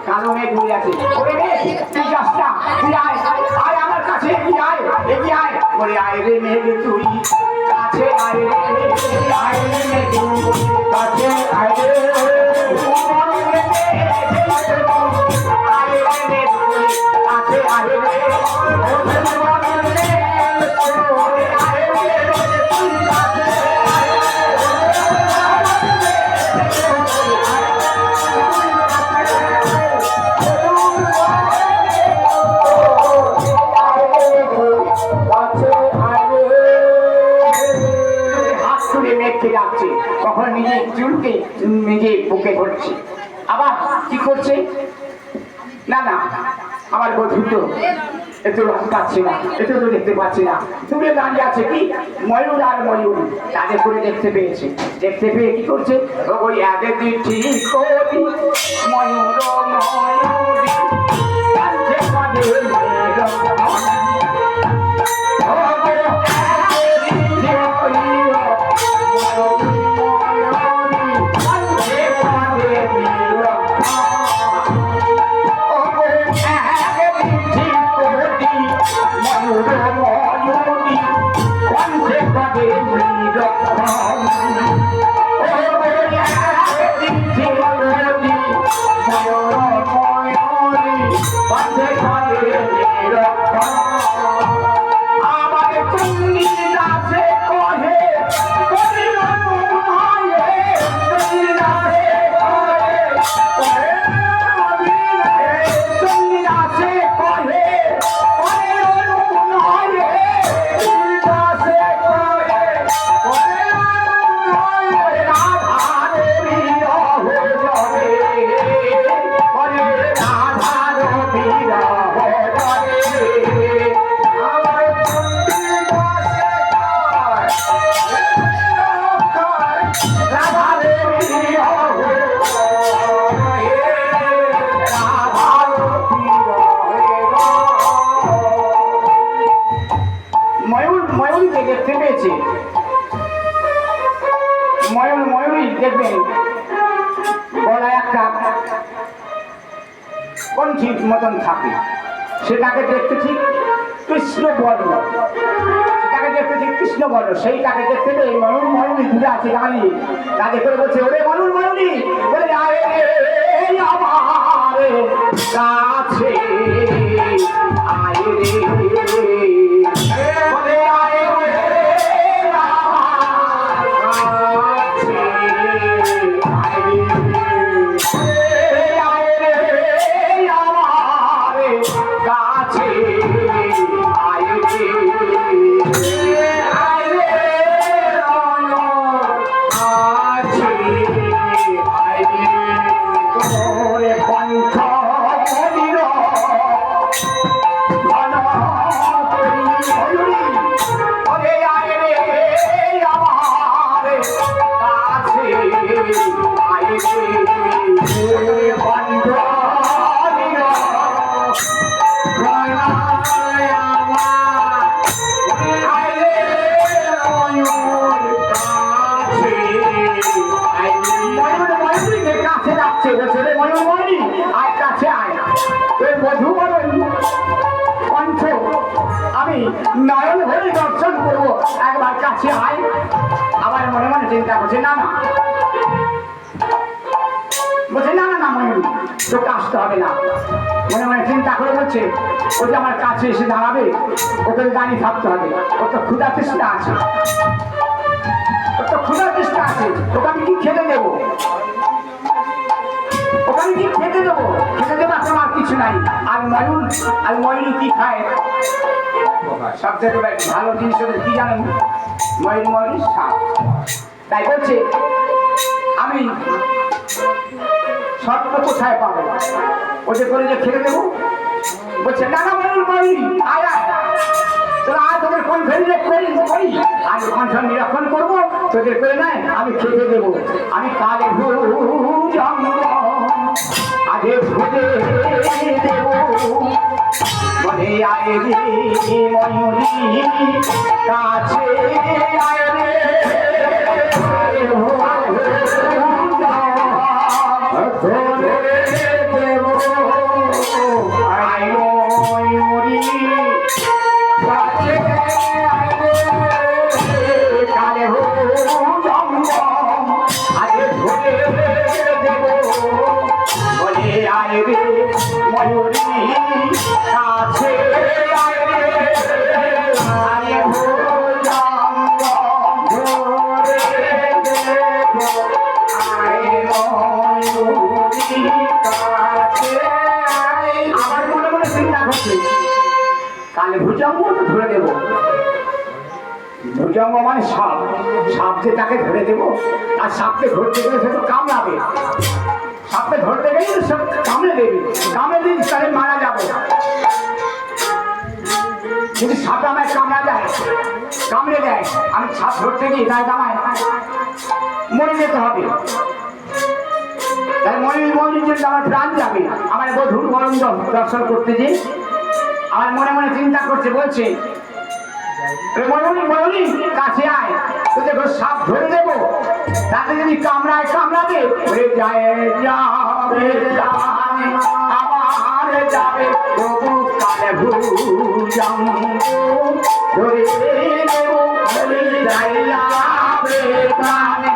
কালো মেঘ ঘুরে আছে ওরে রে তুই যাস না তুই আয় আয় আমার কাছে এগিয়ে আয় ওরে আয় রে মেঘ তুই কাছে আয় রে মেঘ কাছে আয় রে কখন নিজে চুলকে নিজে বুকে ধরছে আবার কি করছে না না আমার বধূ তো একটু পাচ্ছি না একটু তো দেখতে পাচ্ছি না দূরে দাঁড়িয়ে আছে কি ময়ূর আর ময়ূর তাদের করে দেখতে পেয়ে কি করছে ওই আগে ঠিক করি ময়ূর ময়ূরী দেখবেন গলায় একটা কণ্ঠির মতন থাকে সেটাকে দেখতে ঠিক কৃষ্ণ বর্ণ সেইটাকে দেখতে পেয়ে ময়ূরী ঘুরে আছে দাঁড়িয়ে তাদের করে বলছে ওরে ময়ূরী বলে আয় আমার কাছে আয় নয়ন হয়ে দর্শন করবো একবার কাছে আয় আবার মনে মনে চিন্তা করছে না বলছে না ময়ূরী তোকে আসতে হবে না মনে মনে চিন্তা করে বলছে ও যে আমার কাছে এসে দাঁড়াবে ওকে দাঁড়িয়ে থাকতে হবে ও তো ক্ষুধা তৃষ্ণা আছে ওকে আমি কি খেতে দেবো খেতে দেবো তোমার কিছু নাই আর ময়ূরী কি খায় সব থেকে ভালো জিনিস কি জানেন ময়ূরী সাপ তাই বলছে আমি সর্প কোথায় পাবো ওদের করে যে খেতে দেবো বলছে না ময়ূরী আয় তোরা আয় তোদের কণ্ঠ করি আমি কণ্ঠ নিরক্ষণ করবো তোদের করে নেয় আমি খেতে দেবো আমি কালে আগে ভুলে দেবো বলে আয় রে ময়ূরী কাছে আয় রে ধরে ভুজঙ্গ মানে সাপ, সাপ যে তাকে ধরে দেবো, আর সাপকে ধরতে গেলে সে তো কামড়াবে, সাপকে ধরতে গেলে তো সব কামড়ে দেবে, কামড়ে দিন তাহলে মারা যাবো। যদি সাপ আমায় কামড়া যায়, কামড়ে দেয়, আমি সাপ ধরতে গিয়ে তাই আমায় মরে যেতে হবে, তাই মনের জন্য আমার প্রাণ যাবে। আমার বধূর বরঞ্জন দর্শন করতে যে আমার মনে মনে চিন্তা করছে, বলছে মরুনি কাছে আয়, তোদের সাপ ধরে দেবো, তাতে যদি কামড়ায় কামড়াবে হয়ে যায় যাবে আমার যাবে তবু কালে ভুজঙ্গ ধরে দেবো হয়ে যায় যাবে প্রাণে